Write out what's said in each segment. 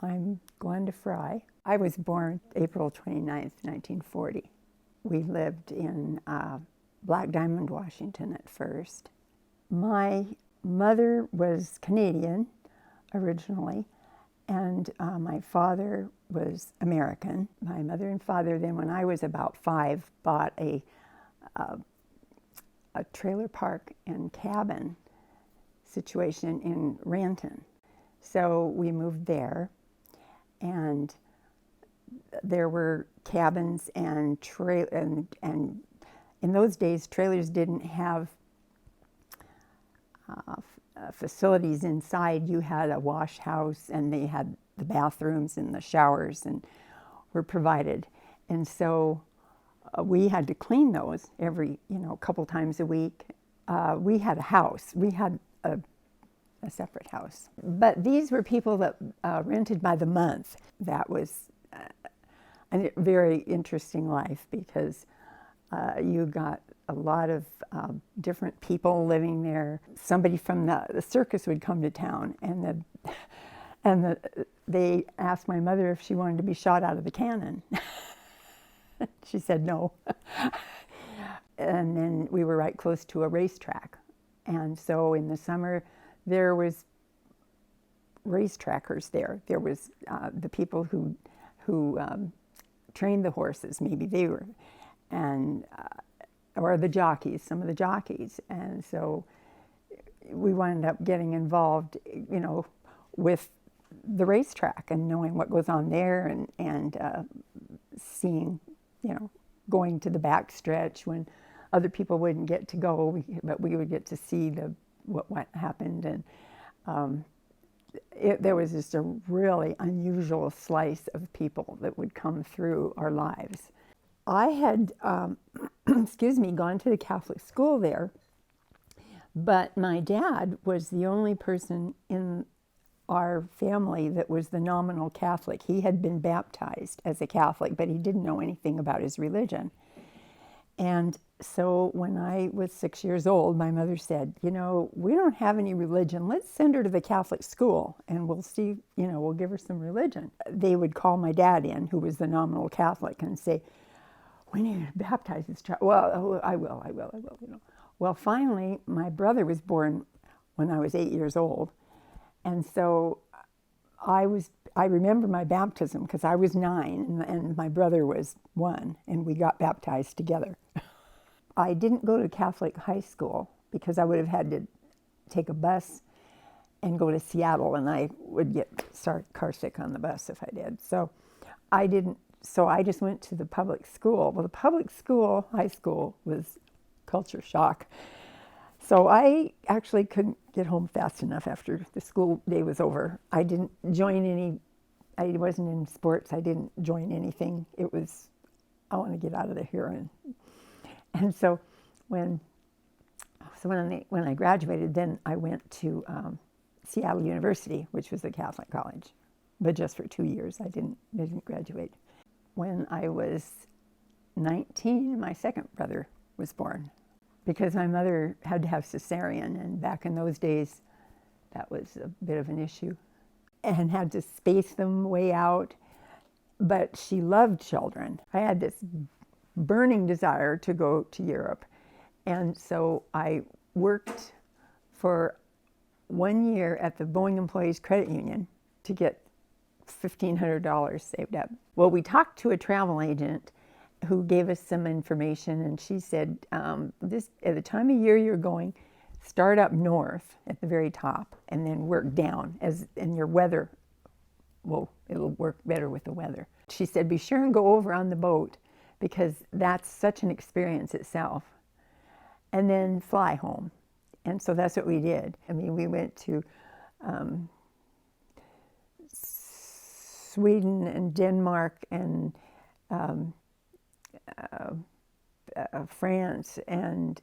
I'm Glenda Fry. I was born April 29th, 1940. We lived in Black Diamond, Washington at first. My mother was Canadian originally, and my father was American. My mother and father then, when I was about 5, bought a trailer park and cabin situation in Renton. So we moved there, and there were cabins and in those days trailers didn't have facilities inside. You had a wash house, and they had the bathrooms and the showers and were provided. And so we had to clean those every, couple times a week. We had a house. We had a separate house. But these were people that rented by the month. That was a very interesting life, because you got a lot of different people living there. Somebody from the circus would come to town, and they asked my mother if she wanted to be shot out of the cannon. She said no. And then we were right close to a racetrack. And so in the summer, there was racetrackers there. There was the people who trained the horses, maybe they were, and or the jockeys, some of the jockeys. And so we wound up getting involved, with the racetrack and knowing what goes on there, and seeing, going to the back stretch when other people wouldn't get to go, but we would get to see what happened. And there was just a really unusual slice of people that would come through our lives. I had, gone to the Catholic school there, but my dad was the only person in our family that was the nominal Catholic. He had been baptized as a Catholic, but he didn't know anything about his religion. And so when I was 6 years old, my mother said, we don't have any religion. Let's send her to the Catholic school, and we'll see, we'll give her some religion. They would call my dad in, who was the nominal Catholic, and say, we need to baptize this child. Well, I will. Well, finally, my brother was born when I was 8 years old. And so I remember my baptism because I was 9 and my brother was 1, and we got baptized together. I didn't go to Catholic high school because I would have had to take a bus and go to Seattle, and I would get car sick on the bus if I did. So I didn't. So I just went to the public school. Well, the public school, high school, was culture shock. So I actually couldn't get home fast enough after the school day was over. I didn't join I wasn't in sports. I didn't join anything. It was, I want to get out of here. And so when I graduated, then I went to Seattle University, which was a Catholic college, but just for 2 years. I didn't graduate. When I was 19, my second brother was born, because my mother had to have cesarean, and back in those days, that was a bit of an issue, and had to space them way out. But she loved children. I had this burning desire to go to Europe, and so I worked for 1 year at the Boeing Employees Credit Union to get $1,500 saved up. Well, we talked to a travel agent who gave us some information, and she said, "This at the time of year you're going, start up north at the very top, and then work down and your weather. Well, it'll work better with the weather." She said, "Be sure and go over on the boat, because that's such an experience itself, and then fly home." And so that's what we did. I mean, we went to Sweden and Denmark and France and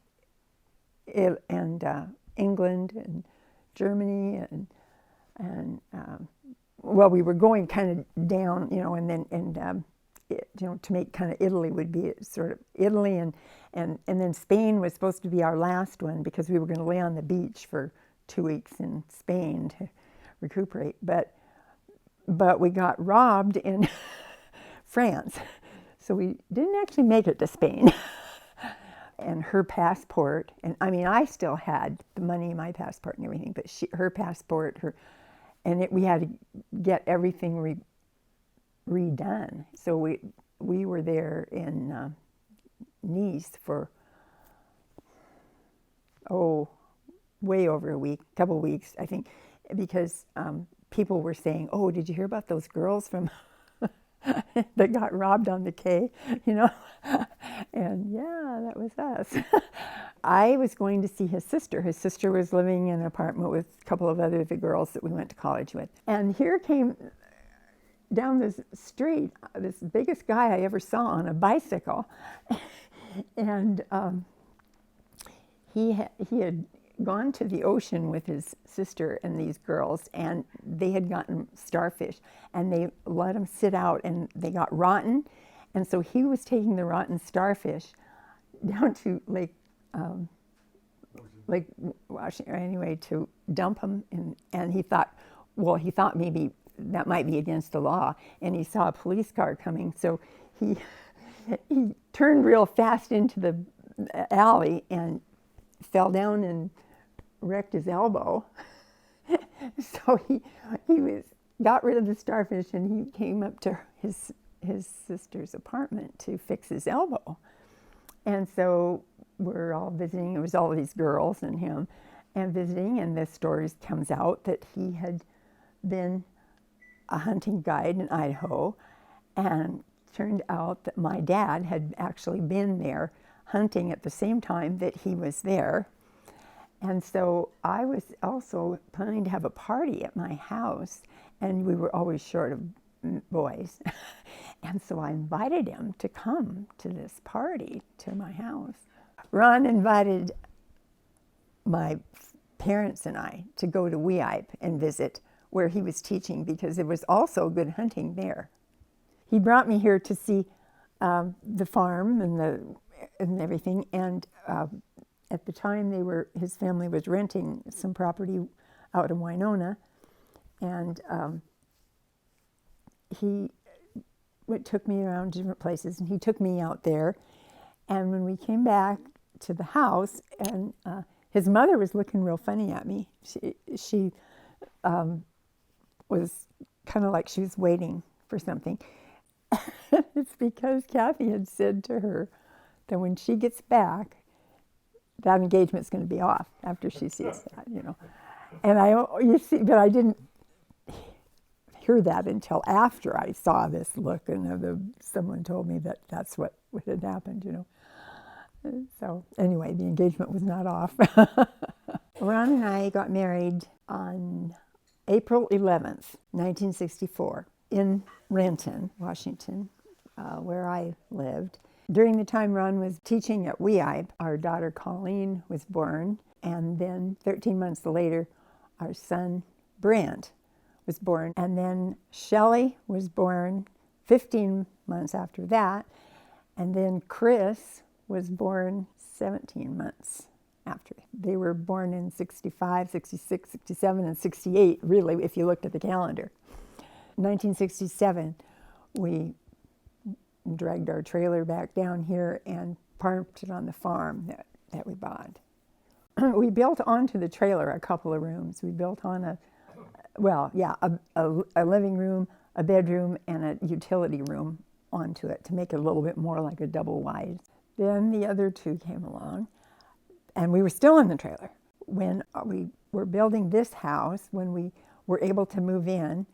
England and Germany and well, we were going kind of down, and then to make kind of Italy would be sort of Italy, and then Spain was supposed to be our last one, because we were going to lay on the beach for 2 weeks in Spain to recuperate. But but we got robbed in France. So we didn't actually make it to Spain. And her passport, and I mean, I still had the money in my passport and everything, but her passport, we had to get everything redone. So we were there in Nice for, way over a week, couple of weeks, I think, because people were saying, "Oh, did you hear about those girls from that got robbed on the quay?" You know, and yeah, that was us. I was going to see his sister. His sister was living in an apartment with a couple of the girls that we went to college with. And here came down this street this biggest guy I ever saw on a bicycle, and he had gone to the ocean with his sister and these girls, and they had gotten starfish, and they let them sit out, and they got rotten, and so he was taking the rotten starfish down to Lake Washington, anyway, to dump them, and he thought maybe that might be against the law, and he saw a police car coming, so he turned real fast into the alley and fell down and wrecked his elbow. So he got rid of the starfish, and he came up to his sister's apartment to fix his elbow. And so we're all visiting. It was all these girls and him and visiting, and the story comes out that he had been a hunting guide in Idaho, and turned out that my dad had actually been there hunting at the same time that he was there. And so I was also planning to have a party at my house, and we were always short of boys. And so I invited him to come to this party to my house. Ron invited my parents and I to go to Weippe and visit where he was teaching, because there was also good hunting there. He brought me here to see the farm and everything, and at the time his family was renting some property out in Winona, and he took me around different places, and he took me out there. And when we came back to the house, and his mother was looking real funny at me. She was kind of like she was waiting for something. It's because Kathy had said to her that when she gets back, that engagement's going to be off after she sees that, you know. And but I didn't hear that until after I saw this look, and someone told me that that's what had happened, you know. And so anyway, the engagement was not off. Ron and I got married on April 11th, 1964, in Renton, Washington, where I lived. During the time Ron was teaching at Weippe, our daughter Colleen was born, and then 13 months later, our son Brent was born, and then Shelley was born 15 months after that, and then Chris was born 17 months after. They were born in 65, 66, 67, and 68, really, if you looked at the calendar. In 1967, we dragged our trailer back down here and parked it on the farm that we bought. We built onto the trailer a couple of rooms. We built on a living room, a bedroom, and a utility room onto it to make it a little bit more like a double wide. Then the other two came along, and we were still in the trailer. When we were building this house, when we were able to move in,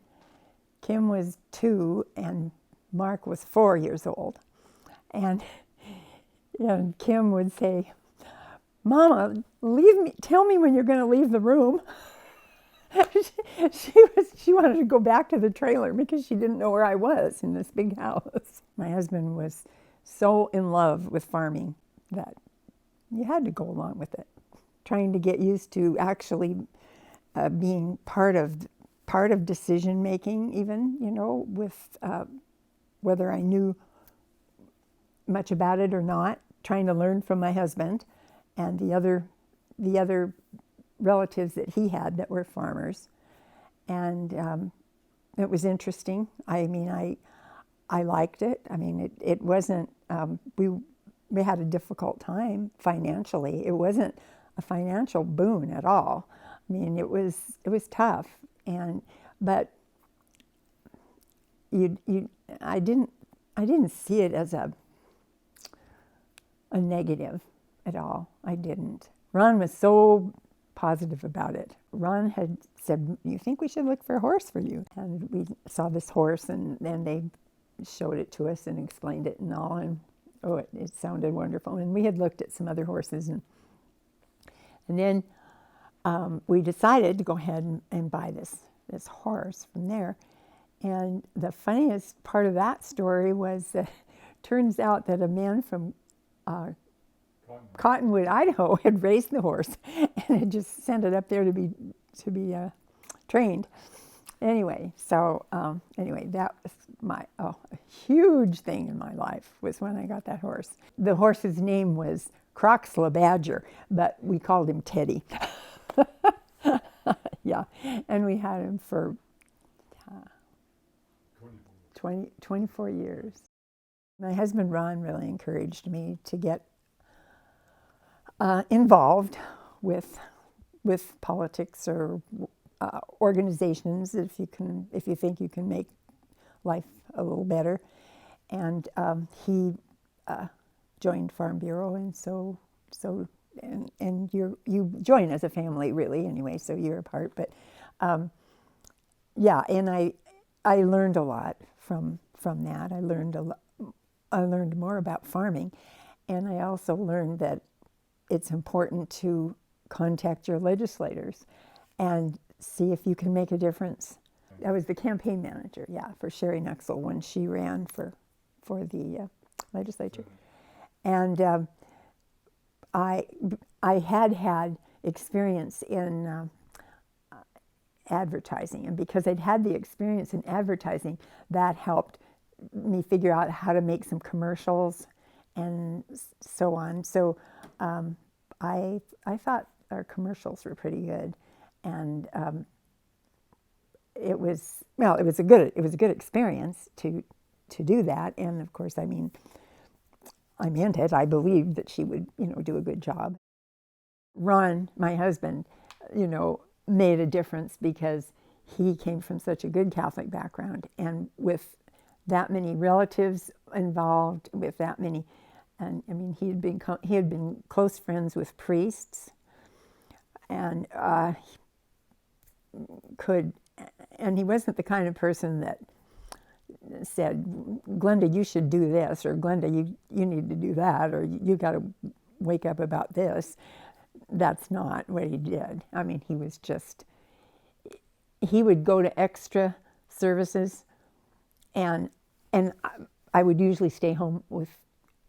Kim was 2 and Mark was 4 years old. And Kim would say, "Mama, tell me when you're going to leave the room." She wanted to go back to the trailer because she didn't know where I was in this big house. My husband was so in love with farming that you had to go along with it. Trying to get used to actually being part of decision making, even, with whether I knew much about it or not. Trying to learn from my husband and the other relatives that he had that were farmers, and it was interesting. I mean, I liked it. I mean, it wasn't, we had a difficult time financially. It wasn't a financial boon at all. I mean, it was tough, but I didn't see it as a negative at all. I didn't. Ron was so positive about it. Ron had said, "You think we should look for a horse for you?" And we saw this horse, and then they showed it to us and explained it and all, and it sounded wonderful. And we had looked at some other horses, and then we decided to go ahead and buy this horse from there. And the funniest part of that story was that it turns out that a man from Cottonwood, Idaho, had raised the horse and had just sent it up there to be trained. Anyway, so that was a huge thing in my life was when I got that horse. The horse's name was Croxla Badger, but we called him Teddy. Yeah, and we had him for 24 years. My husband Ron really encouraged me to get involved with politics or organizations if you think you can make life a little better. And he joined Farm Bureau, and so you join as a family really anyway, so you're a part. But yeah, and I learned a lot from that. I learned more about farming, and I also learned that it's important to contact your legislators and see if you can make a difference. I was the campaign manager, for Sherry Nuxel when she ran for the legislature. And I had experience in advertising, and because I'd had the experience in advertising, that helped me figure out how to make some commercials and so on. So I thought our commercials were pretty good, and it was a good experience to do that. And of course, I mean, I meant it. I believed that she would do a good job. Ron, my husband, made a difference because he came from such a good Catholic background, and with that many relatives involved, with that many, and I mean, he had been close friends with priests, and he wasn't the kind of person that said, "Glenda, you should do this," or "Glenda, you need to do that," or "You got to wake up about this." That's not what he did. I mean, he would go to extra services, and I would usually stay home with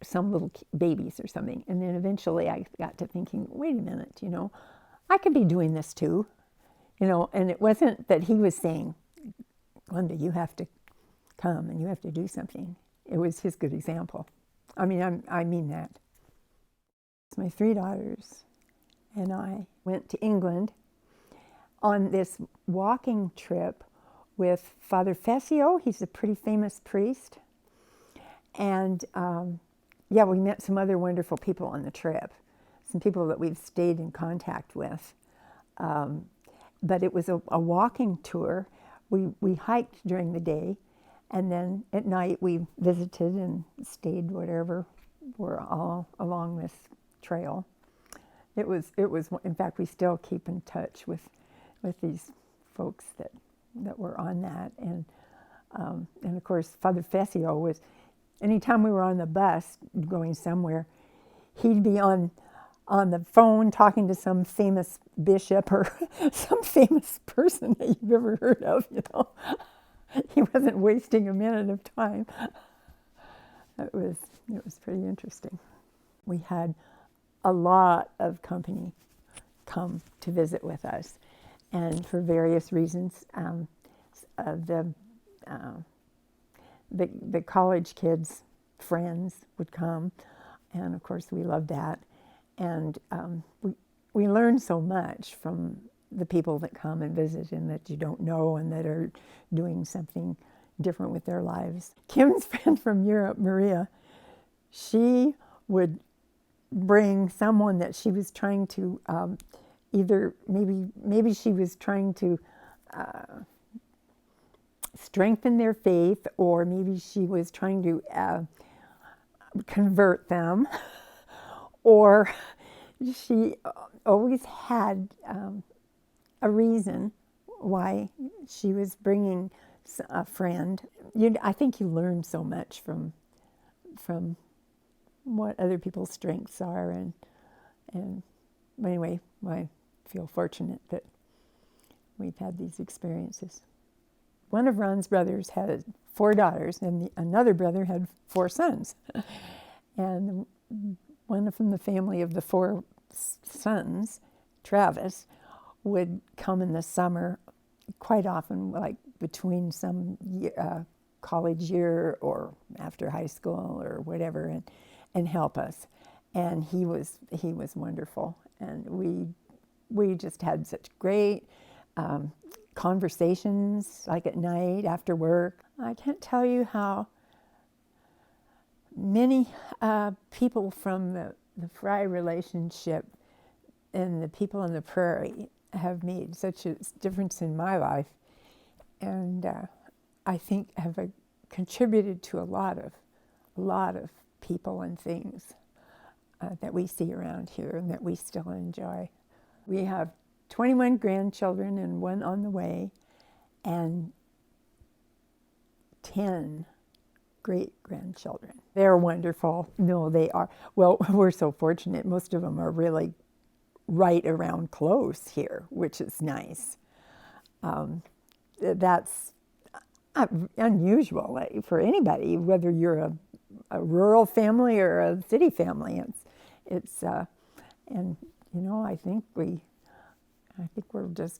some little babies or something. And then eventually I got to thinking, wait a minute, I could be doing this too. And it wasn't that he was saying, "Glenda, you have to come and you have to do something." It was his good example. I mean, I mean that. My 3 daughters and I went to England on this walking trip with Father Fessio. He's a pretty famous priest. And we met some other wonderful people on the trip, some people that we've stayed in contact with. But it was a walking tour. We hiked during the day, and then at night we visited and stayed whatever were all along this trail. It was. In fact, we still keep in touch with these folks that were on that, and of course Father Fessio was. Anytime we were on the bus going somewhere, he'd be on the phone talking to some famous bishop or some famous person that you've ever heard of. He wasn't wasting a minute of time. It was pretty interesting. We had a lot of company come to visit with us, and for various reasons, the college kids' friends would come, and of course we loved that. And we learned so much from the people that come and visit and that you don't know and that are doing something different with their lives. Kim's friend from Europe, Maria, she would bring someone that she was trying to either maybe she was trying to strengthen their faith, or maybe she was trying to convert them, or she always had a reason why she was bringing a friend. I think you learn so much from what other people's strengths are, and anyway, I feel fortunate that we've had these experiences. One of Ron's brothers had 4 daughters, and another brother had 4 sons. And one from the family of the 4 sons, Travis, would come in the summer quite often, like between some college year or after high school or whatever, and help us. And he was wonderful, and we just had such great conversations, like at night after work. I can't tell you how many people from the Fry relationship and the people on the prairie have made such a difference in my life, and I think have contributed to a lot of people and things that we see around here and that we still enjoy. We have 21 grandchildren and 1 on the way, and 10 great-grandchildren. They're wonderful. No, they are. Well, we're so fortunate. Most of them are really right around close here, which is nice. That's unusual for anybody, whether you're a rural family or a city family. It's and you know, I think we're just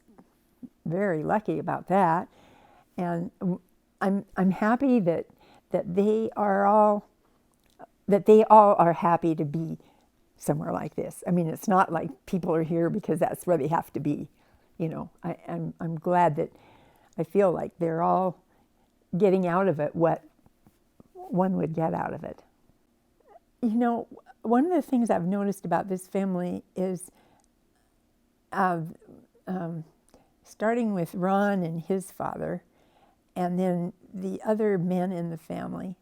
very lucky about that, and I'm happy that they all are happy to be somewhere like this. I mean, it's not like people are here because that's where they have to be. You know, I'm glad that I feel like they're all getting out of it what one would get out of it. You know, one of the things I've noticed about this family is starting with Ron and his father, and then the other men in the family,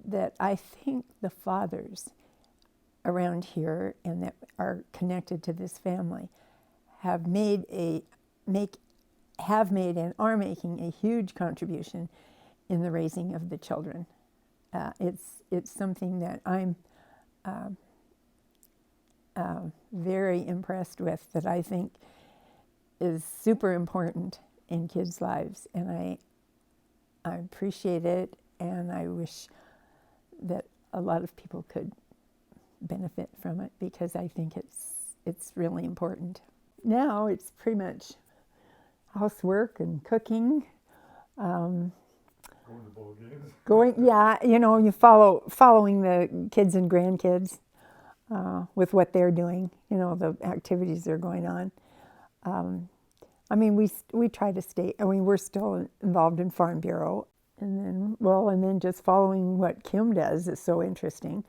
that I think the fathers around here and that are connected to this family have made and are making a huge contribution in the raising of the children. It's something that I'm very impressed with, that I think is super important in kids' lives, and I appreciate it, and I wish that a lot of people could benefit from it, because I think it's really important. Now it's pretty much housework and cooking. Going to ball games. Yeah, you know, you following the kids and grandkids with what they're doing, you know, the activities that are going on. I mean, we try to stay. I mean, we're still involved in Farm Bureau, and then just following what Kim does is so interesting.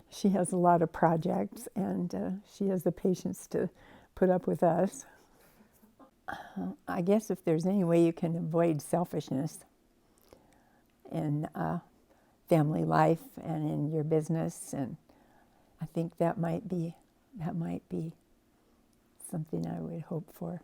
She has a lot of projects, and she has the patience to put up with us. I guess if there's any way you can avoid selfishness in family life and in your business, and I think that might be something I would hope for.